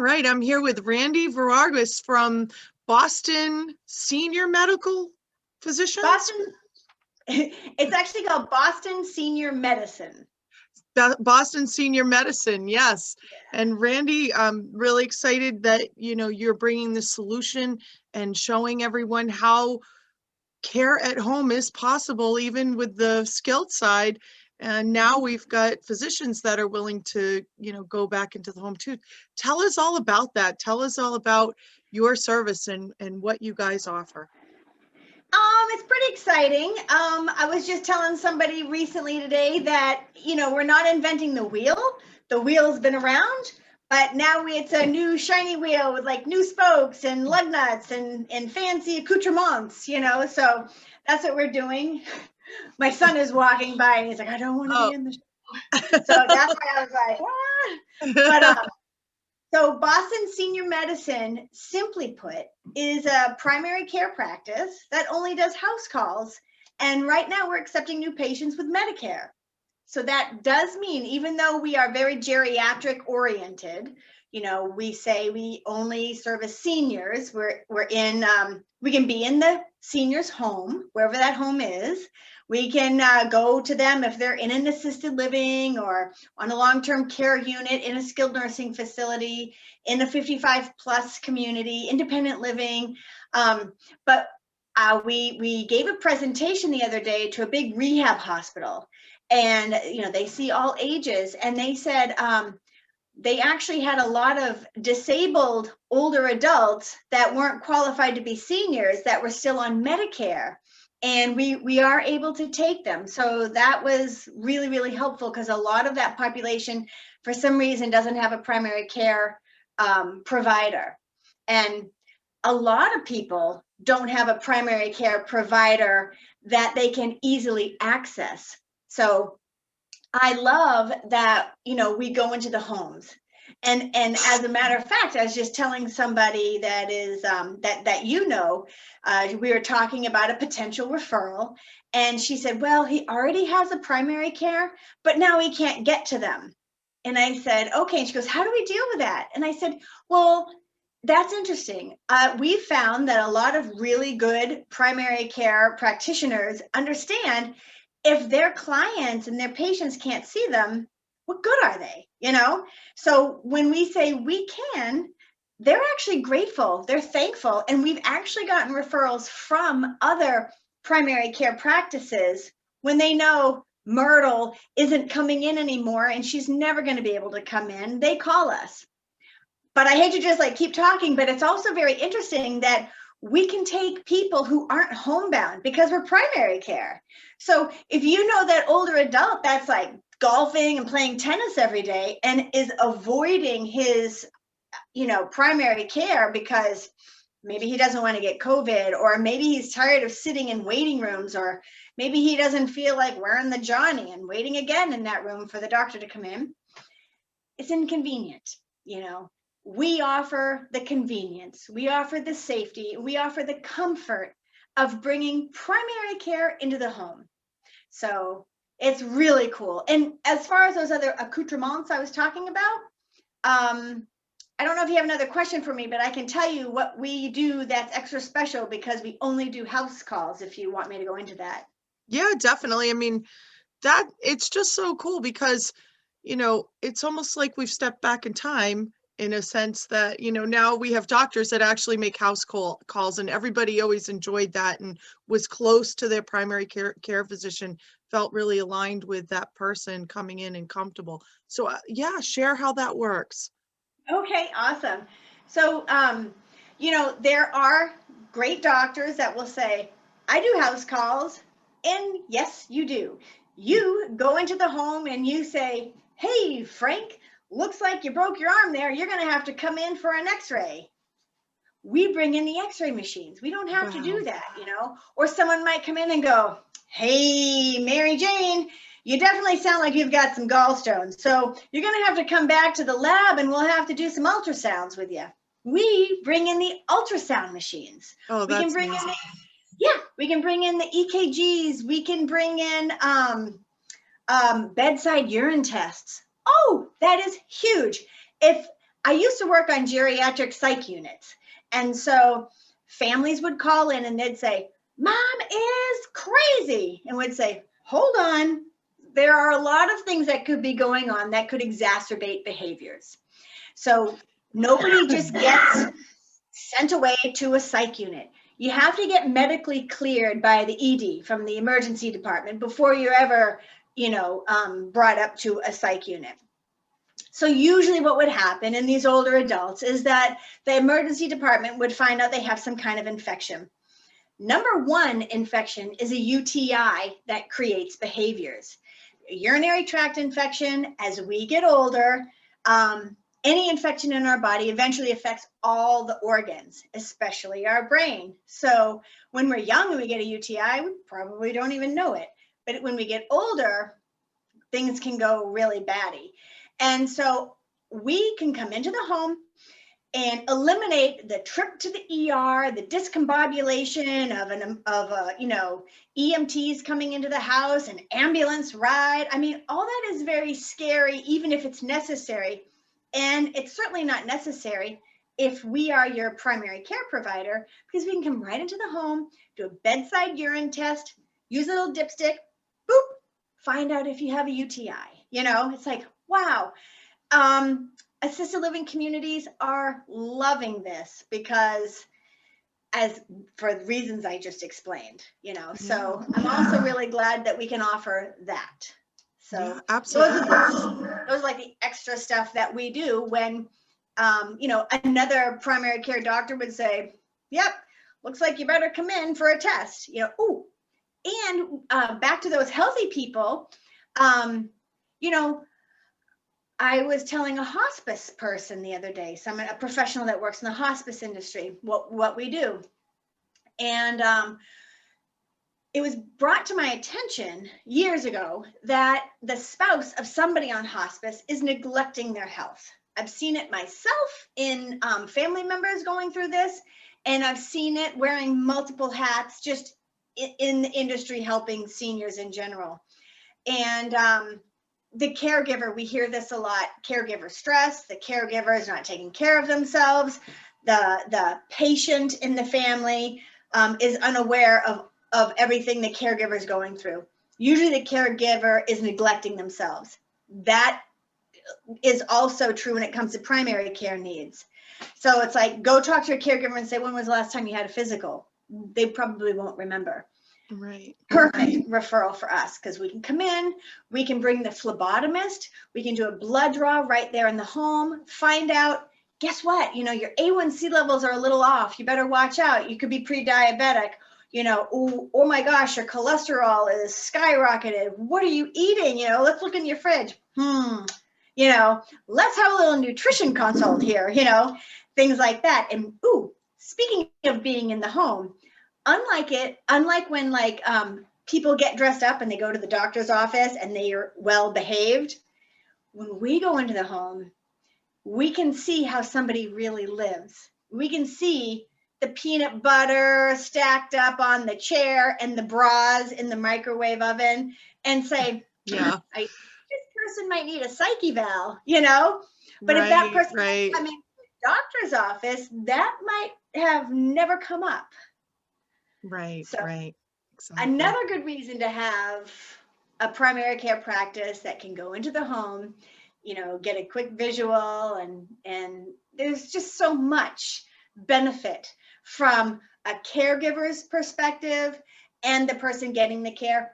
right, I'm here with Randy Veraguas from Boston Senior Medical Physicians. Boston, it's actually called Boston Senior Medicine. Boston Senior Medicine, yes. And Randy, I'm really excited that you're bringing this solution and showing everyone how care at home is possible, even with the skilled side. And now we've got physicians that are willing to, go back into the home too. Tell us all about that. Tell us all about your service and what you guys offer. It's pretty exciting. I was just telling somebody recently today that, we're not inventing the wheel. The wheel's been around, but now it's a new shiny wheel with like new spokes and lug nuts and fancy accoutrements, so that's what we're doing. My son is walking by and he's like, I don't want to be in the show. So that's why I was like, But so Boston Senior Medicine, simply put, is a primary care practice that only does house calls. And right now we're accepting new patients with Medicare. So that does mean, even though we are very geriatric oriented, we say we only service seniors. We're in, we can be in the senior's home, wherever that home is. We can go to them if they're in an assisted living or on a long-term care unit, in a skilled nursing facility, in a 55 plus community, independent living. But we gave a presentation the other day to a big rehab hospital, and they see all ages, and they said they actually had a lot of disabled older adults that weren't qualified to be seniors that were still on Medicare. And we are able to take them. So that was really, really helpful, because a lot of that population, for some reason, doesn't have a primary care provider. And a lot of people don't have a primary care provider that they can easily access. So I love that, we go into the homes. And as a matter of fact, I was just telling somebody that is we were talking about a potential referral, and she said, well, he already has a primary care, but now he can't get to them. And I said, okay. And she goes, how do we deal with that? And I said, well, that's interesting. We found that a lot of really good primary care practitioners understand if their clients and their patients can't see them, what good are they? So when we say we can, they're actually grateful, they're thankful. And we've actually gotten referrals from other primary care practices when they know Myrtle isn't coming in anymore and she's never going to be able to come in. They call us. But I hate to just keep talking, but it's also very interesting that we can take people who aren't homebound because we're primary care. So if you know that older adult that's like golfing and playing tennis every day and is avoiding his, primary care because maybe he doesn't want to get COVID, or maybe he's tired of sitting in waiting rooms, or maybe he doesn't feel like wearing the Johnny and waiting again in that room for the doctor to come in. It's inconvenient, We offer the convenience, we offer the safety, we offer the comfort of bringing primary care into the home. So it's really cool. And as far as those other accoutrements I was talking about, I don't know if you have another question for me, but I can tell you what we do that's extra special, because we only do house calls, if you want me to go into that. Yeah, definitely. I mean, it's just so cool because, it's almost like we've stepped back in time, in a sense that, now we have doctors that actually make house calls, and everybody always enjoyed that and was close to their primary care physician, felt really aligned with that person coming in and comfortable. So yeah, share how that works. Okay, awesome. So, there are great doctors that will say, I do house calls. And yes, you do. You go into the home and you say, hey, Frank, looks like you broke your arm there. You're going to have to come in for an x-ray. We bring in the x-ray machines. We don't have to do that, Or someone might come in and go, hey, Mary Jane, you definitely sound like you've got some gallstones. So you're going to have to come back to the lab and we'll have to do some ultrasounds with you. We bring in the ultrasound machines. Oh, we that's can bring amazing. we can bring in the EKGs. We can bring in bedside urine tests. Oh, that is huge. If I used to work on geriatric psych units. And so families would call in and they'd say, Mom is crazy. And we'd say, hold on. There are a lot of things that could be going on that could exacerbate behaviors. So nobody just gets sent away to a psych unit. You have to get medically cleared by the ED from the emergency department before you're ever, brought up to a psych unit. So usually what would happen in these older adults is that the emergency department would find out they have some kind of infection. Number one infection is a UTI that creates behaviors. A urinary tract infection, as we get older, any infection in our body eventually affects all the organs, especially our brain. So when we're young and we get a UTI, we probably don't even know it. But when we get older, things can go really batty. And so we can come into the home and eliminate the trip to the ER, the discombobulation of EMTs coming into the house, an ambulance ride. I mean, all that is very scary, even if it's necessary. And it's certainly not necessary if we are your primary care provider, because we can come right into the home, do a bedside urine test, use a little dipstick, boop, find out if you have a UTI. It's like, wow. Assisted living communities are loving this because for the reasons I just explained, so I'm also really glad that we can offer that. So yeah, absolutely. Those are like the extra stuff that we do when, another primary care doctor would say, yep, looks like you better come in for a test, and back to those healthy people, I was telling a hospice person the other day, a professional that works in the hospice industry, what we do. And it was brought to my attention years ago that the spouse of somebody on hospice is neglecting their health. I've seen it myself in family members going through this, and I've seen it wearing multiple hats just in the industry helping seniors in general. And the caregiver, we hear this a lot, caregiver stress, the caregiver is not taking care of themselves, the patient in the family is unaware of everything the caregiver is going through. Usually the caregiver is neglecting themselves. That is also true when it comes to primary care needs. So it's like, go talk to your caregiver and say, when was the last time you had a physical? They probably won't remember. Right. Perfect referral for us, because we can come in, we can bring the phlebotomist, we can do a blood draw right there in the home, find out, guess what, your A1C levels are a little off, you better watch out, you could be pre-diabetic, oh my gosh, your cholesterol is skyrocketed, what are you eating, let's look in your fridge, let's have a little nutrition consult here, things like that. And speaking of being in the home, unlike when people get dressed up and they go to the doctor's office and they are well behaved, when we go into the home, we can see how somebody really lives. We can see the peanut butter stacked up on the chair and the bras in the microwave oven and say, yeah, this person might need a psych eval, but if that person coming to the doctor's office, that might have never come up. Right, so right. Exactly. Another good reason to have a primary care practice that can go into the home, get a quick visual, and there's just so much benefit from a caregiver's perspective and the person getting the care.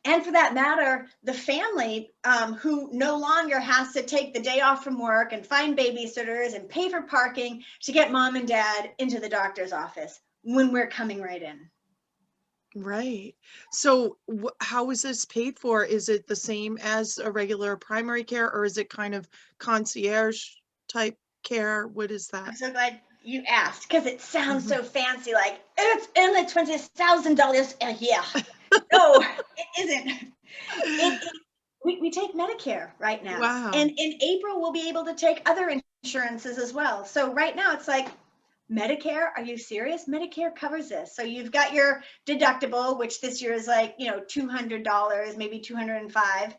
And for that matter, the family who no longer has to take the day off from work and find babysitters and pay for parking to get mom and dad into the doctor's office when we're coming right in. Right. So how is this paid for? Is it the same as a regular primary care, or is it kind of concierge type care? What is that? I'm so glad you asked, because it sounds so fancy, like it's only $20,000 a year. No, it isn't. We take Medicare right now. Wow. And in April, we'll be able to take other insurances as well. So right now it's like, Medicare, are you serious? Medicare covers this. So you've got your deductible, which this year is like, $200, maybe $205.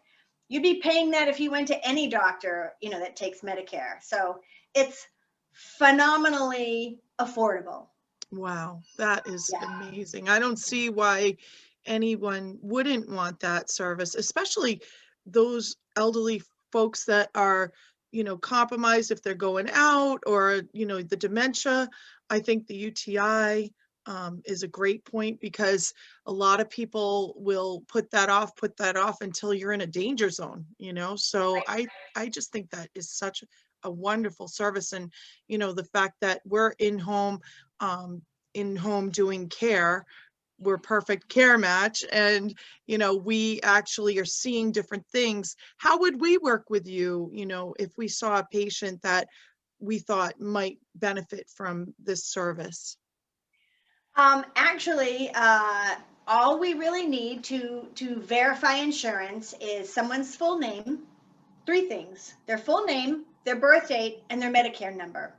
You'd be paying that if you went to any doctor, that takes Medicare. So It's phenomenally affordable. Wow, that is Yeah. amazing. I don't see why anyone wouldn't want that service, especially those elderly folks that are, compromised if they're going out, or, the dementia. I think the UTI is a great point, because a lot of people will put that off until you're in a danger zone, So I just think that is such a wonderful service. And, the fact that we're um, in home doing care, we're perfect care match, and we actually are seeing different things. How would we work with you, if we saw a patient that we thought might benefit from this service? Actually, all we really need to verify insurance is someone's full name, three things: their full name, their birth date, and their Medicare number.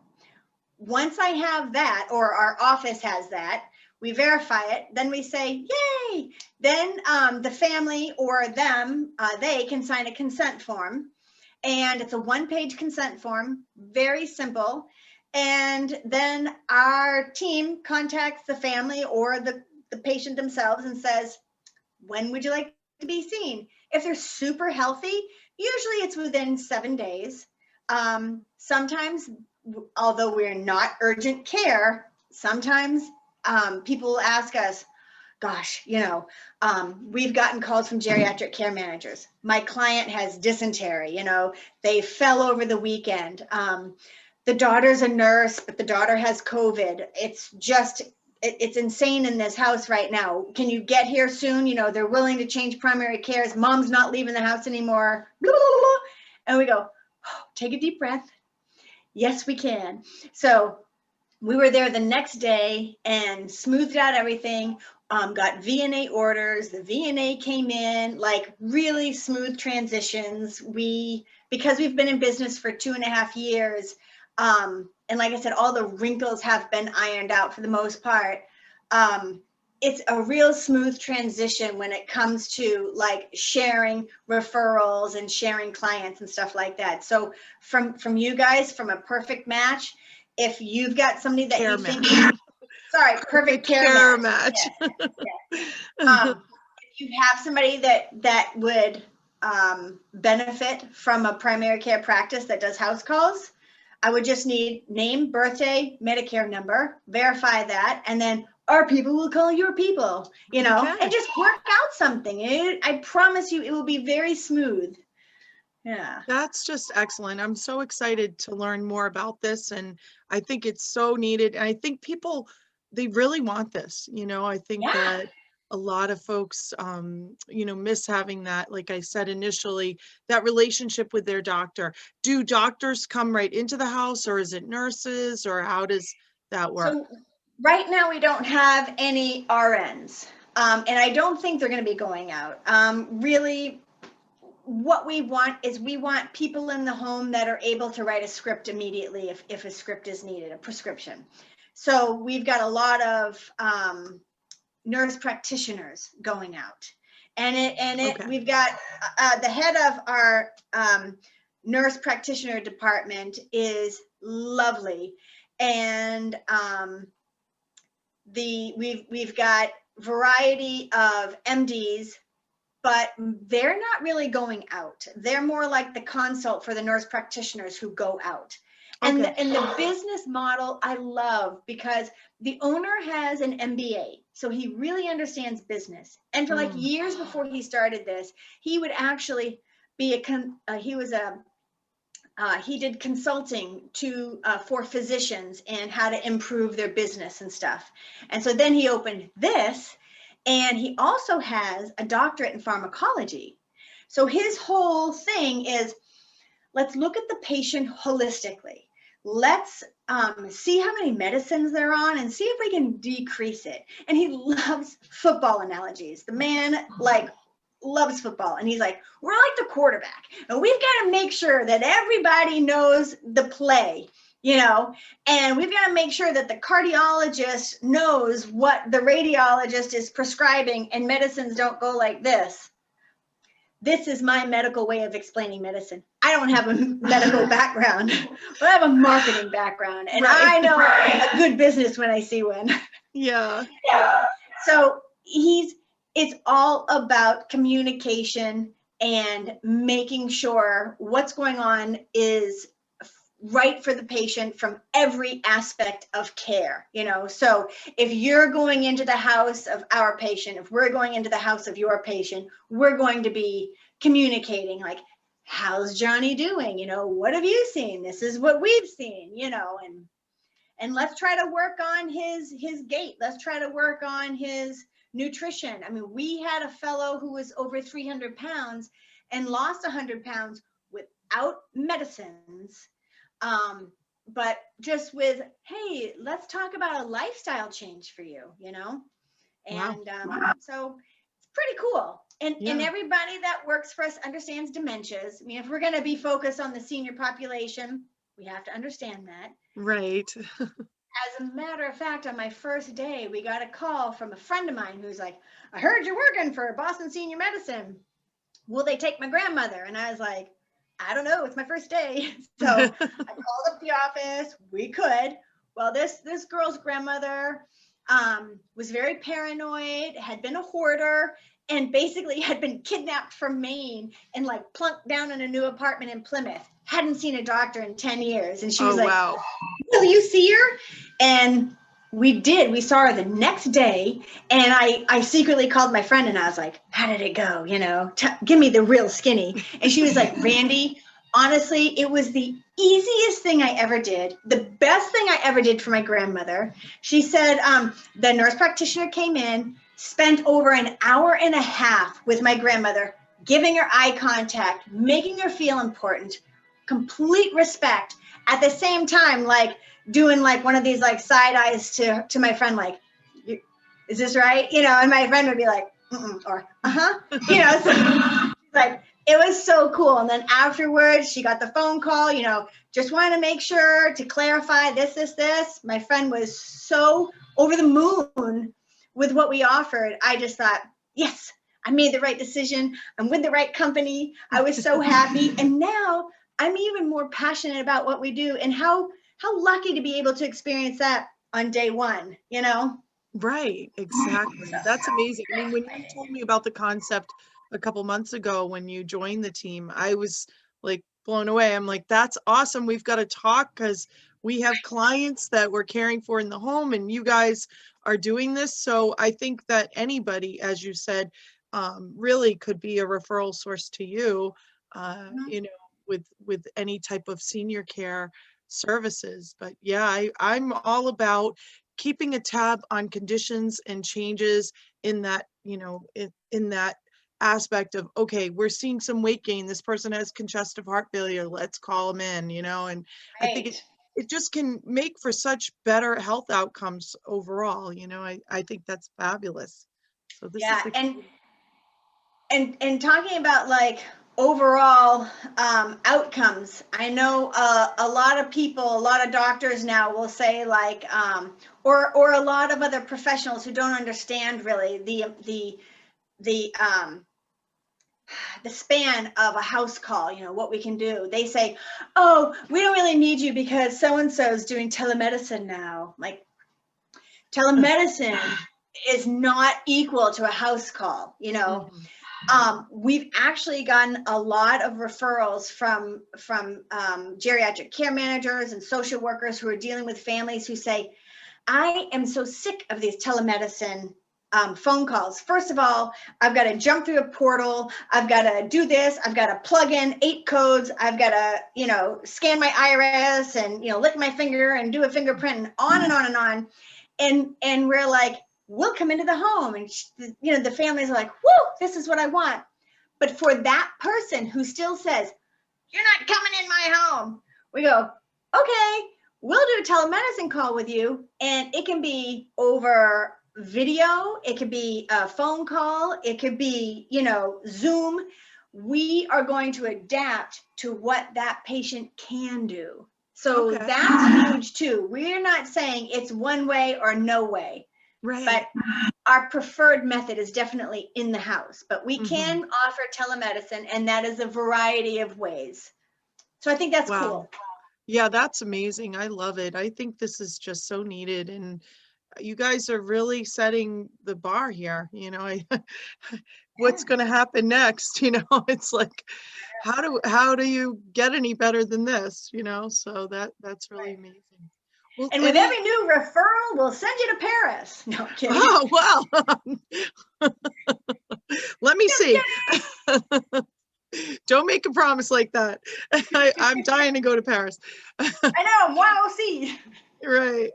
Once I have that, or our office has that, we verify it, then we say, yay! Then the family or them, they can sign a consent form. And it's a one-page consent form, very simple. And then our team contacts the family or the patient themselves and says, when would you like to be seen? If they're super healthy, usually it's within 7 days. Sometimes, although we're not urgent care, sometimes people ask us, gosh, we've gotten calls from geriatric care managers. My client has dysentery, they fell over the weekend. The daughter's a nurse, but the daughter has COVID. It's insane in this house right now. Can you get here soon? They're willing to change primary cares. Mom's not leaving the house anymore. Blah, blah, blah. And we go, oh, take a deep breath. Yes, we can. So we were there the next day and smoothed out everything. Got VNA orders. The VNA came in, like really smooth transitions. Because we've been in business for 2.5 years, and like I said, all the wrinkles have been ironed out for the most part. It's a real smooth transition when it comes to like sharing referrals and sharing clients and stuff like that. So from you guys, from a perfect match, if you've got somebody that Care you think, match. sorry, perfect care match. If you have somebody that would benefit from a primary care practice that does house calls, I would just need name, birthday, Medicare number, verify that, and then our people will call your people, and just work out something. I promise you, it will be very smooth. Yeah. That's just excellent. I'm so excited to learn more about this, and I think it's so needed. And I think people, they really want this. I think Yeah. that a lot of folks, miss having that, like I said initially, that relationship with their doctor. Do doctors come right into the house, or is it nurses, or how does that work? So right now we don't have any RNs, and I don't think they're going to be going out. Really, what we want is we want people in the home that are able to write a script immediately if a script is needed, a prescription. So we've got a lot of nurse practitioners going out, and Okay. we've got the head of our nurse practitioner department is lovely, and we've got variety of MDs, but they're not really going out. They're more like the consult for the nurse practitioners who go out. And, Okay. and the business model I love, because the owner has an MBA, so he really understands business. And for like years before he started this, he would actually be he did consulting for physicians and how to improve their business and stuff. And so then he opened this, and he also has a doctorate in pharmacology. So his whole thing is, let's look at the patient holistically. Let's see how many medicines they're on and see if we can decrease it. And he loves football analogies. The man loves football, and he's like, we're like the quarterback, and we've got to make sure that everybody knows the play, and we've got to make sure that the cardiologist knows what the radiologist is prescribing, and medicines don't go like this. this is my medical way of explaining medicine. I don't have a medical background, but I have a marketing background, and Right. I know a good business when I see one. Yeah. So it's all about communication and making sure what's going on is right for the patient from every aspect of care, So if you're going into the house of our patient, if we're going into the house of your patient, we're going to be communicating like, how's Johnny doing? What have you seen? This is what we've seen, and let's try to work on his gait. Let's try to work on his nutrition. I mean, we had a fellow who was over 300 pounds and lost 100 pounds without medicines. But just with, hey, let's talk about a lifestyle change for you, And Wow. So it's pretty cool. And everybody that works for us understands dementias. I mean, if we're going to be focused on the senior population, we have to understand that. Right. As a matter of fact, on my first day, we got a call from a friend of mine who's like, I heard you're working for Boston Senior Medicine. Will they take my grandmother? And I was like, I don't know. It's my first day. So I called up the office. We could. Well, this girl's grandmother was very paranoid, had been a hoarder, and basically had been kidnapped from Maine and like plunked down in a new apartment in Plymouth. Hadn't seen a doctor in 10 years. And she was like, wow. Will you see her? And we did. We saw her the next day. And I secretly called my friend and I was like, how did it go? Give me the real skinny. And she was like, Randy, honestly, it was the easiest thing I ever did. The best thing I ever did for my grandmother. She said the nurse practitioner came in, spent over an hour and a half with my grandmother, giving her eye contact, making her feel important, complete respect. At the same time, like doing like one of these like side eyes to my friend, like, is this right? And my friend would be like, or so like, it was so cool. And then afterwards, she got the phone call, just wanted to make sure to clarify this. My friend was so over the moon with what we offered. I just thought, yes, I made the right decision. I'm with the right company. I was so happy. And now I'm even more passionate about what we do and how lucky to be able to experience that on day one, Right, exactly. That's amazing. I mean, when you told me about the concept a couple months ago when you joined the team, I was like blown away. I'm like, that's awesome. We've got to talk because we have clients that we're caring for in the home and you guys are doing this. So I think that anybody, as you said, really could be a referral source to you, with any type of senior care services. But yeah, I'm all about keeping a tab on conditions and changes in that, in that aspect of, okay, we're seeing some weight gain. This person has congestive heart failure. Let's call them in, and I think it just can make for such better health outcomes overall. I think that's fabulous. So this is and talking about like overall outcomes, I know a lot of people, a lot of doctors now will say like, or a lot of other professionals who don't understand really the span of a house call, what we can do. They say, oh, we don't really need you because so-and-so is doing telemedicine now. Like, telemedicine is not equal to a house call, We've actually gotten a lot of referrals from geriatric care managers and social workers who are dealing with families who say, I am so sick of these telemedicine phone calls. First of all, I've got to jump through a portal. I've got to do this. I've got to plug in 8 codes. I've got to, scan my iris and, lick my finger and do a fingerprint and on and on and on. And we're like, we'll come into the home. And, the families are like, whoo, this is what I want. But for that person who still says, you're not coming in my home, we go, okay, we'll do a telemedicine call with you. And it can be over video. It could be a phone call. It could be, Zoom. We are going to adapt to what that patient can do. So that's huge too. We're not saying it's one way or no way. Right. But our preferred method is definitely in the house, but we can Mm-hmm. offer telemedicine, and that is a variety of ways. So I think that's Wow. cool. Yeah, that's amazing. I love it. I think this is just so needed. And you guys are really setting the bar here. What's going to happen next? It's like, how do you get any better than this? So that's really amazing. Well, And with every new referral, we'll send you to Paris. No, I'm kidding. oh, wow. Let me Just see. kidding. Don't make a promise like that. I'm dying to go to Paris. I know. Wow, see. Right.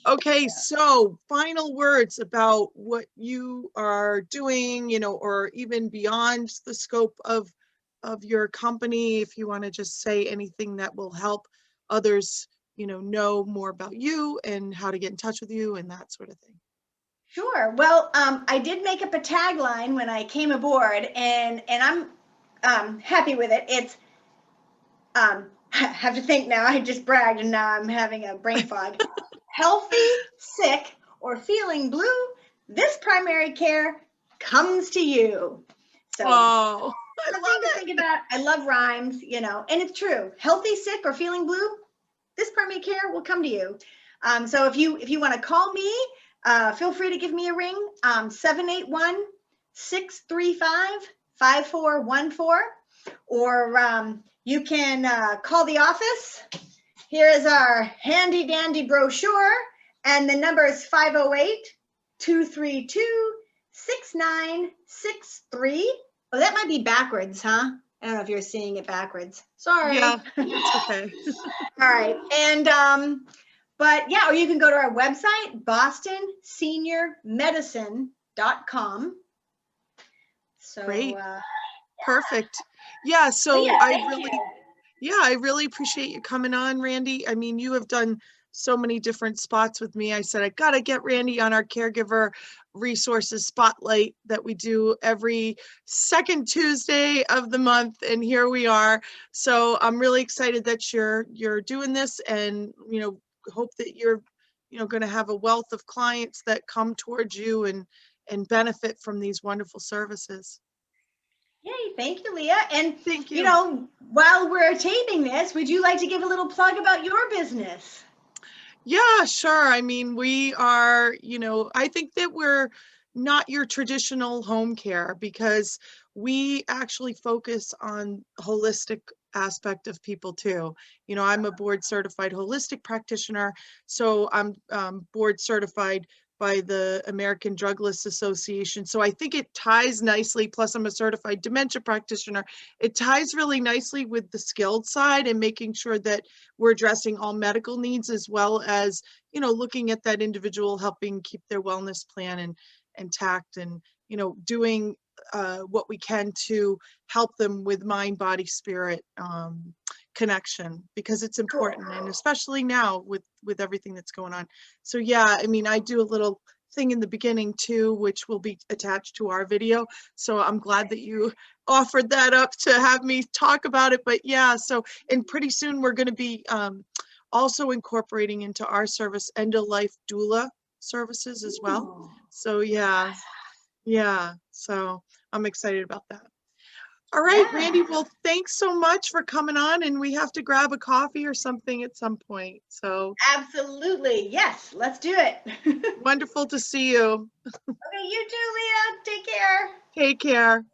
Okay, so final words about what you are doing, or even beyond the scope of your company, if you want to just say anything that will help others, know more about you and how to get in touch with you and that sort of thing. Sure. Well, I did make up a tagline when I came aboard, and I'm happy with it. It's I have to think now. I just bragged, and now I'm having a brain fog. Healthy, sick, or feeling blue, this primary care comes to you. So Oh, I something love to it. think about. I love rhymes, and it's true. Healthy, sick, or feeling blue, this primary care will come to you. So if you want to call me, feel free to give me a ring, 781-635-5414, or you can call the office. Here is our handy dandy brochure, and the number is 508-232-6963. Oh, that might be backwards, huh? I don't know if you're seeing it backwards. Sorry. Yeah, it's okay. All right. And but yeah, or you can go to our website, bostonseniormedicine.com. So Great. Perfect. Yeah, but so yeah, I thank really you. Yeah, I really appreciate you coming on, Randy. I mean, you have done so many different spots with me. I said, I got to get Randy on our caregiver resources spotlight that we do every second Tuesday of the month. And here we are. So I'm really excited that you're doing this, and, hope that you're, going to have a wealth of clients that come towards you and benefit from these wonderful services. Yay, thank you, Leah. And Thank you. while we're taping this, would you like to give a little plug about your business? Yeah, sure. I mean, we are, I think that we're not your traditional home care because we actually focus on holistic aspect of people too. I'm a board certified holistic practitioner, so I'm board certified by the American Drug List Association. So I think it ties nicely, plus I'm a certified dementia practitioner. It ties really nicely with the skilled side and making sure that we're addressing all medical needs as well as, looking at that individual, helping keep their wellness plan and intact, and, doing what we can to help them with mind, body, spirit connection, because it's Cool. important, and especially now with everything that's going on. So yeah, I mean, I do a little thing in the beginning too, which will be attached to our video. So I'm glad that you offered that up to have me talk about it. But yeah, so, and pretty soon we're going to be also incorporating into our service end of life doula services as well. Ooh. So yeah, so I'm excited about that. All right, Yeah, Randy, well, thanks so much for coming on, and we have to grab a coffee or something at some point. So absolutely. Yes, let's do it. Okay, wonderful to see you. you too, Leah. Take care. Take care.